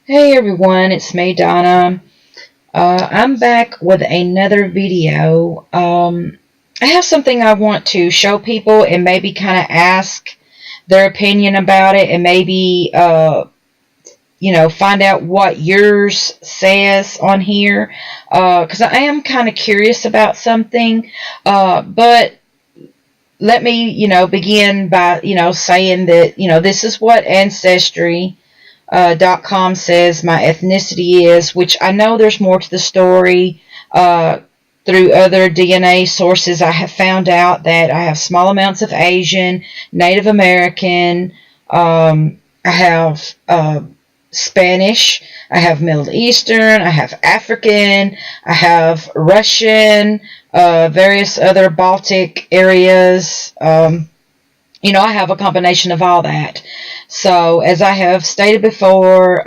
Hey everyone, it's me, Donna. I'm back with another video. I have something I want to show people and maybe kind of ask their opinion about it and maybe, find out what yours says on here. Because I am kind of curious about something. But let me, begin by, saying that, this is what Ancestry .com says my ethnicity is, which I know there's more to the story. Through other DNA sources, I have found out that I have small amounts of Asian, Native American, I have Spanish, I have Middle Eastern, I have African, I have Russian, various other Baltic areas. I have a combination of all that. So, as I have stated before,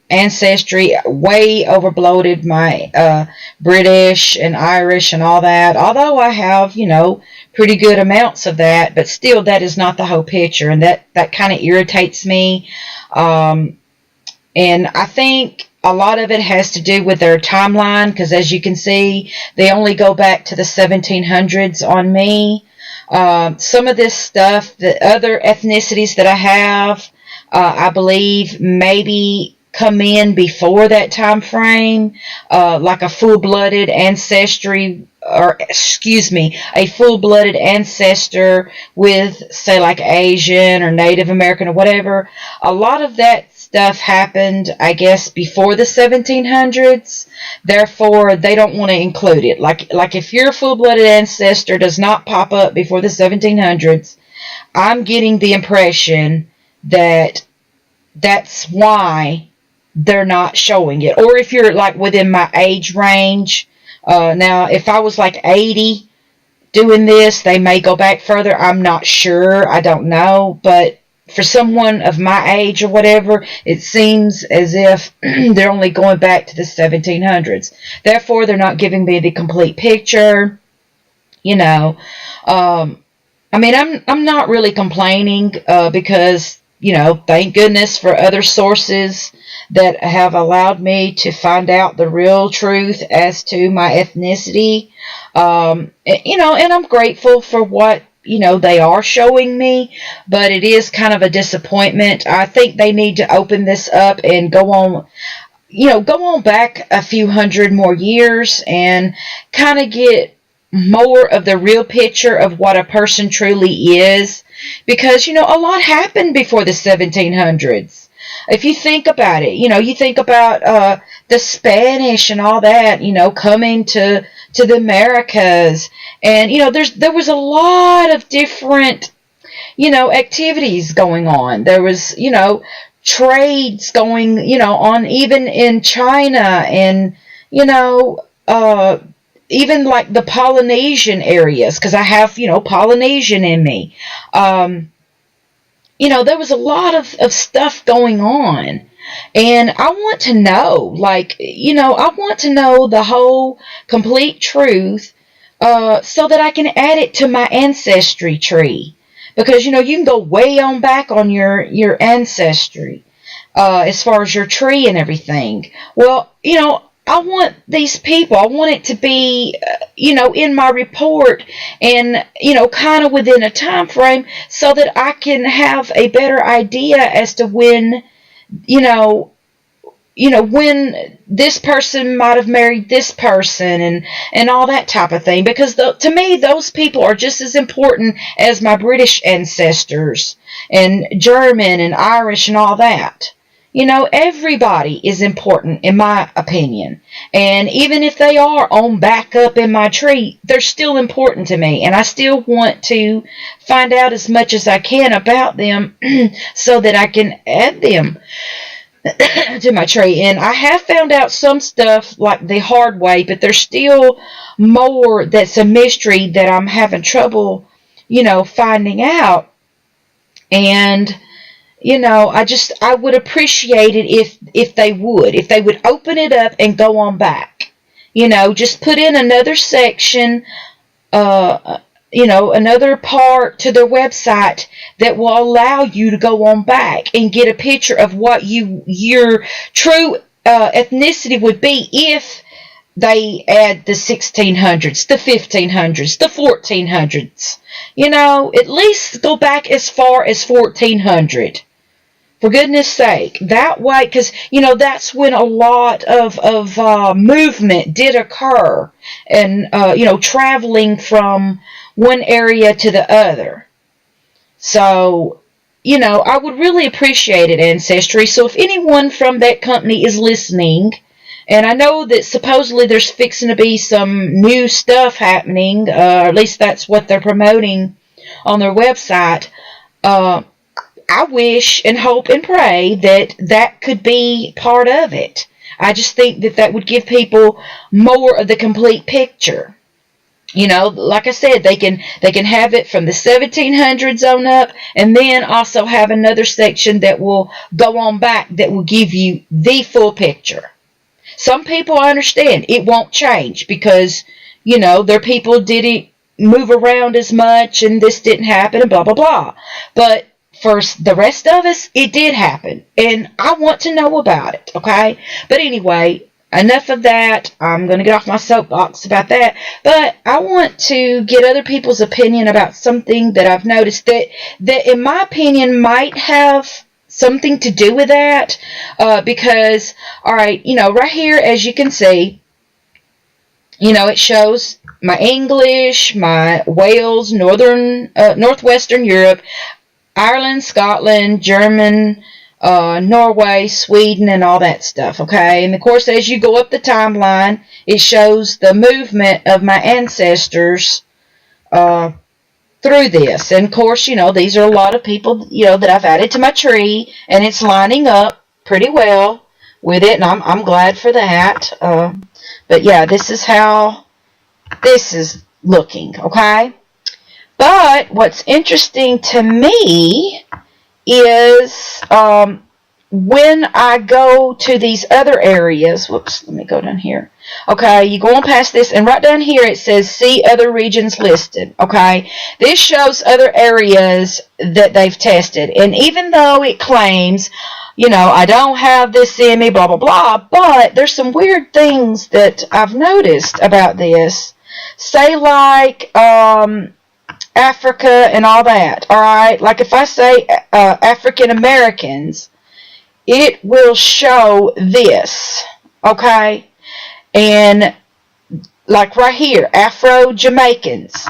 Ancestry way overbloated my British and Irish and all that. Although I have, pretty good amounts of that, but still, that is not the whole picture, and that kind of irritates me. And I think a lot of it has to do with their timeline, because as you can see, they only go back to the 1700s on me. Some of this stuff, the other ethnicities that I have, I believe maybe come in before that time frame, like a full-blooded ancestry, or excuse me, a full-blooded ancestor with, say, like Asian or Native American or whatever. A lot of that stuff happened, I guess, before the 1700s. Therefore, they don't want to include it. Like if your full-blooded ancestor does not pop up before the 1700s, I'm getting the impression that that's why they're not showing it. Or if you're like within my age range. Now, if I was like 80 doing this, they may go back further. I'm not sure. I don't know. But for someone of my age or whatever, it seems as if they're only going back to the 1700s. Therefore, they're not giving me the complete picture. You know, I'm not really complaining because, thank goodness for other sources that have allowed me to find out the real truth as to my ethnicity. And I'm grateful for what, they are showing me, but it is kind of a disappointment. I think they need to open this up and go on back a few hundred more years and kind of get more of the real picture of what a person truly is, because a lot happened before the 1700s. If you think about it, you think about the Spanish and all that, coming to the Americas, and there was a lot of different activities going on. There was trades going on, even in China, and even like the Polynesian areas, because I have Polynesian in me. There was a lot of stuff going on. And I want to know, I want to know the whole complete truth, so that I can add it to my ancestry tree. Because, you can go way on back on your ancestry, as far as your tree and everything. Well, I want these people, I want it to be, in my report, and, kind of within a time frame, so that I can have a better idea as to when, you know, when this person might have married this person, and all that type of thing. Because to me, those people are just as important as my British ancestors, and German and Irish and all that. Everybody is important in my opinion. And even if they are on back up in my tree, they're still important to me. And I still want to find out as much as I can about them so that I can add them to my tree. And I have found out some stuff like the hard way, but there's still more that's a mystery that I'm having trouble, finding out. And I would appreciate it if they would open it up and go on back. Just put in another section, another part to their website that will allow you to go on back and get a picture of what your true ethnicity would be if they add the 1600s, the 1500s, the 1400s. At least go back as far as 1400. For goodness sake. That way, because, that's when a lot of movement did occur. And, traveling from one area to the other. So, I would really appreciate it, Ancestry. So if anyone from that company is listening, and I know that supposedly there's fixing to be some new stuff happening, or at least that's what they're promoting on their website, I wish and hope and pray that that could be part of it. I just think that would give people more of the complete picture. Like I said, they can have it from the 1700s on up, and then also have another section that will go on back that will give you the full picture. Some people, I understand, it won't change because, their people didn't move around as much and this didn't happen and blah, blah, blah. But for the rest of us, it did happen. And I want to know about it, okay? But anyway, enough of that. I'm going to get off my soapbox about that. But I want to get other people's opinion about something that I've noticed that in my opinion, might have something to do with that. Because, all right, right here, as you can see, it shows my English, my Wales, Northwestern Europe, Ireland, Scotland, German, Norway, Sweden, and all that stuff, okay? And, of course, as you go up the timeline, it shows the movement of my ancestors through this. And, of course, these are a lot of people, that I've added to my tree, and it's lining up pretty well with it, and I'm glad for that. But, yeah, this is how this is looking, okay? But what's interesting to me is when I go to these other areas, whoops, let me go down here. Okay, you go on past this, and right down here it says see other regions listed. Okay, this shows other areas that they've tested, and even though it claims, I don't have this in me, blah, blah, blah, but there's some weird things that I've noticed about this. Say like, Africa and all that, alright? Like if I say African Americans, it will show this, okay? And like right here, Afro-Jamaicans.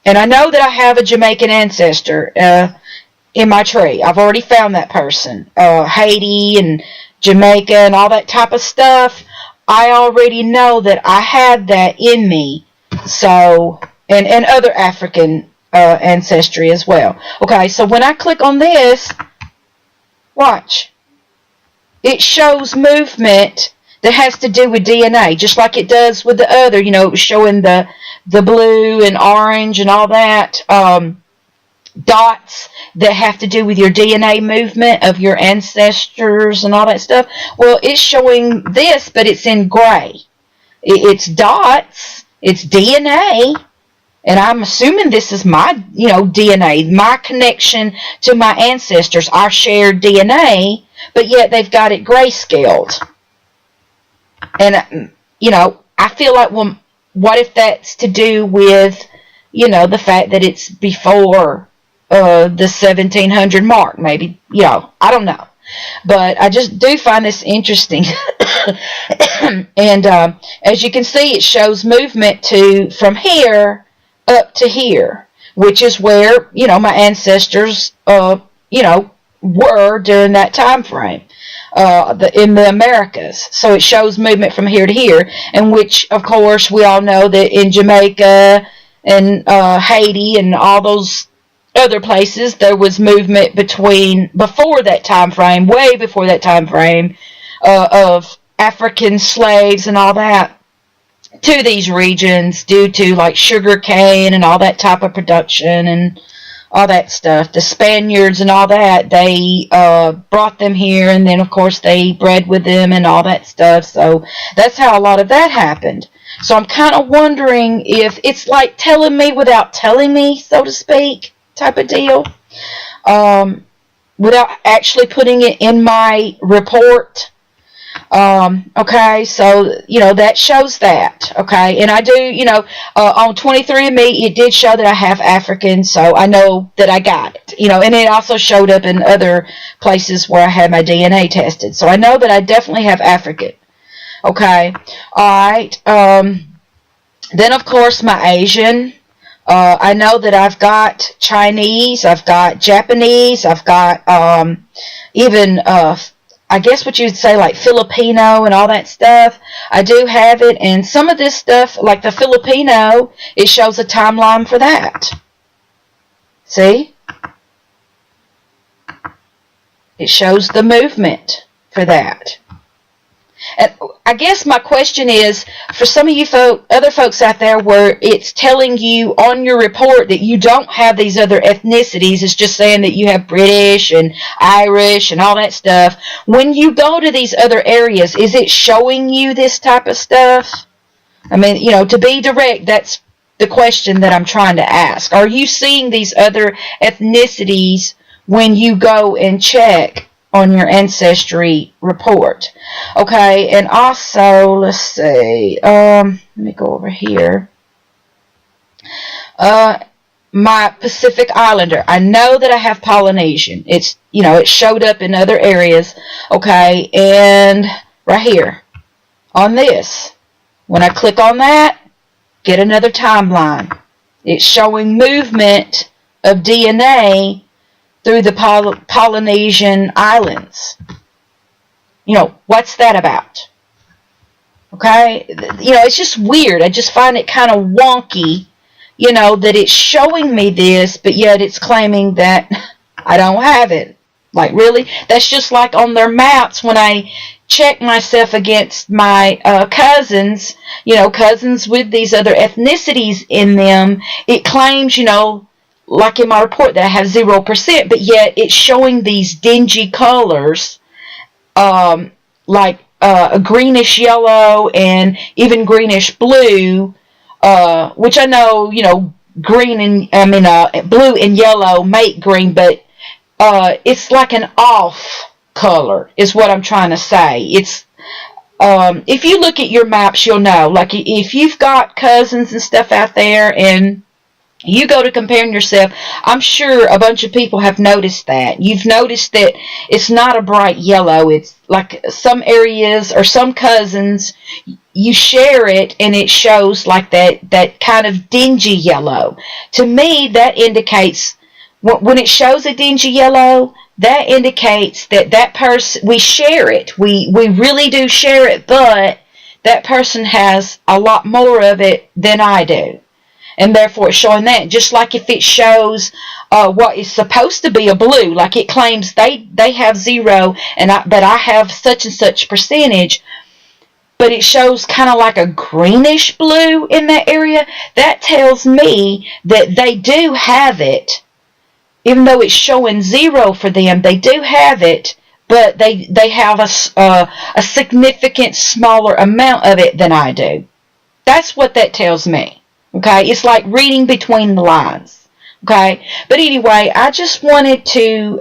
And I know that I have a Jamaican ancestor in my tree. I've already found that person. Haiti and Jamaica and all that type of stuff. I already know that I had that in me. So, and other African ancestry as well. Okay, so when I click on this, watch. It shows movement that has to do with DNA, just like it does with the other, showing the blue and orange and all that, dots that have to do with your DNA movement of your ancestors and all that stuff. Well, it's showing this, but it's in gray. It's dots, it's DNA, and I'm assuming this is my, DNA, my connection to my ancestors, our shared DNA, but yet they've got it grayscaled. And, I feel like, well, what if that's to do with, the fact that it's before the 1700 mark, maybe, I don't know. But I just do find this interesting. And as you can see, it shows movement from here up to here, which is where, my ancestors, were during that time frame. In the Americas. So it shows movement from here to here, and which, of course, we all know that in Jamaica and Haiti and all those other places, there was movement before that time frame, way before that time frame, of African slaves and all that to these regions due to like sugar cane and all that type of production and all that stuff. The Spaniards and all that, they brought them here, and then of course they bred with them and all that stuff. So that's how a lot of that happened. So I'm kind of wondering if it's like telling me without telling me, so to speak, type of deal. Without actually putting it in my report. Okay, so, that shows that, okay, and I do, on 23andMe, it did show that I have African, so I know that I got it, and it also showed up in other places where I had my DNA tested, so I know that I definitely have African, okay, alright, then of course my Asian, I know that I've got Chinese, I've got Japanese, I've got, even, I guess what you'd say like Filipino and all that stuff. I do have it, and some of this stuff, like the Filipino, it shows a timeline for that. See? It shows the movement for that. And I guess my question is, for some of you other folks out there where it's telling you on your report that you don't have these other ethnicities, it's just saying that you have British and Irish and all that stuff. When you go to these other areas, is it showing you this type of stuff? I mean, to be direct, that's the question that I'm trying to ask. Are you seeing these other ethnicities when you go and check on your Ancestry report? Okay, and also, let's see, let me go over here. My Pacific Islander, I know that I have Polynesian. It's, it showed up in other areas, okay, and right here, on this, when I click on that, get another timeline. It's showing movement of DNA through the Polynesian islands. What's that about? Okay? It's just weird. I just find it kind of wonky, that it's showing me this, but yet it's claiming that I don't have it. Like, really? That's just like on their maps when I check myself against my cousins, cousins with these other ethnicities in them. It claims, like in my report, that I have 0%, but yet it's showing these dingy colors, like a greenish yellow and even greenish blue, which I know, blue and yellow make green, but it's like an off color is what I'm trying to say. It's if you look at your maps, you'll know. Like, if you've got cousins and stuff out there and you go to comparing yourself, I'm sure a bunch of people have noticed that. You've noticed that it's not a bright yellow. It's like some areas or some cousins, you share it and it shows like that kind of dingy yellow. To me, that indicates, when it shows a dingy yellow, that indicates that person, we share it. We really do share it, but that person has a lot more of it than I do. And therefore it's showing that. Just like if it shows what is supposed to be a blue, like it claims they have 0 and that I have such and such percentage, but it shows kind of like a greenish blue in that area, that tells me that they do have it. Even though it's showing 0 for them, they do have it, but they have a significant smaller amount of it than I do. That's what that tells me. Okay, it's like reading between the lines. Okay, but anyway, I just wanted to,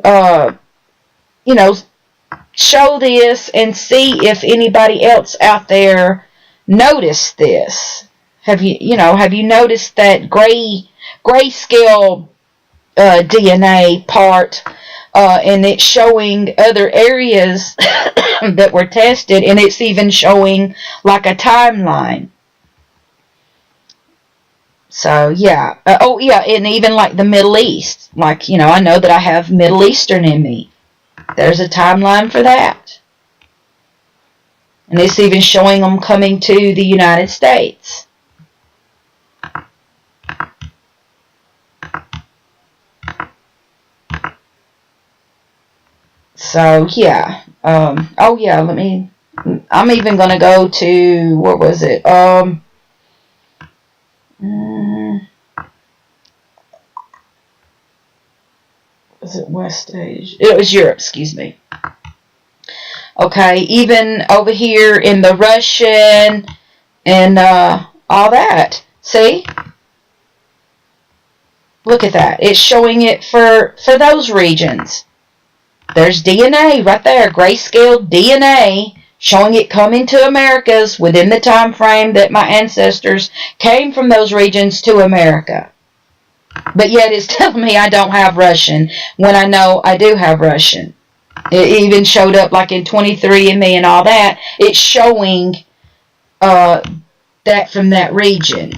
show this and see if anybody else out there noticed this. Have you noticed that grayscale DNA part, and it's showing other areas that were tested, and it's even showing like a timeline. So, yeah. And even like the Middle East. Like, I know that I have Middle Eastern in me. There's a timeline for that. And it's even showing them coming to the United States. So, yeah. I'm even going to go to, what was it? Was it West Asia? It was Europe, excuse me. Okay, even over here in the Russian and all that. See? Look at that. It's showing it for those regions. There's DNA right there, grayscale DNA, showing it coming to Americas within the time frame that my ancestors came from those regions to America. But yet it's telling me I don't have Russian when I know I do have Russian. It even showed up like in 23andMe and all that. It's showing that from that region.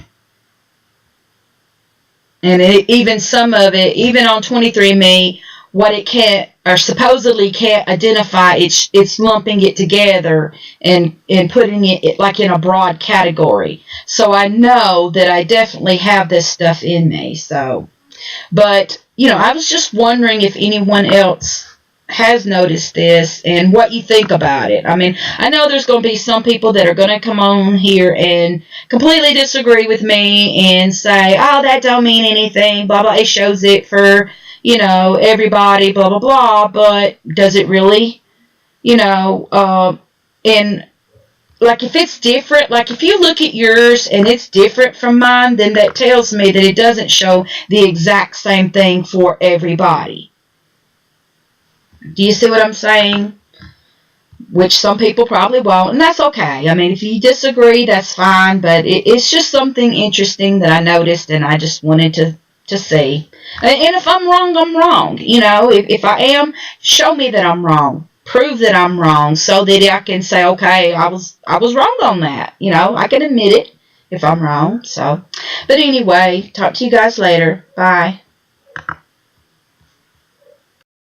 And even some of it, even on 23andMe, what it can't, or supposedly can't identify, it's lumping it together and putting it like in a broad category. So I know that I definitely have this stuff in me. So, but, I was just wondering if anyone else has noticed this and what you think about it. I mean, I know there's going to be some people that are going to come on here and completely disagree with me and say, oh, that don't mean anything, blah, blah. It shows it for, everybody, blah, blah, blah. But does it really? And like if it's different, like if you look at yours and it's different from mine, then that tells me that it doesn't show the exact same thing for everybody. Do you see what I'm saying? Which some people probably won't, and that's okay. I mean, if you disagree, that's fine, but it's just something interesting that I noticed, and I just wanted to see. And if I'm wrong, I'm wrong. If I am, show me that I'm wrong. Prove that I'm wrong so that I can say, okay, I was wrong on that. I can admit it if I'm wrong. So, but anyway, talk to you guys later. Bye.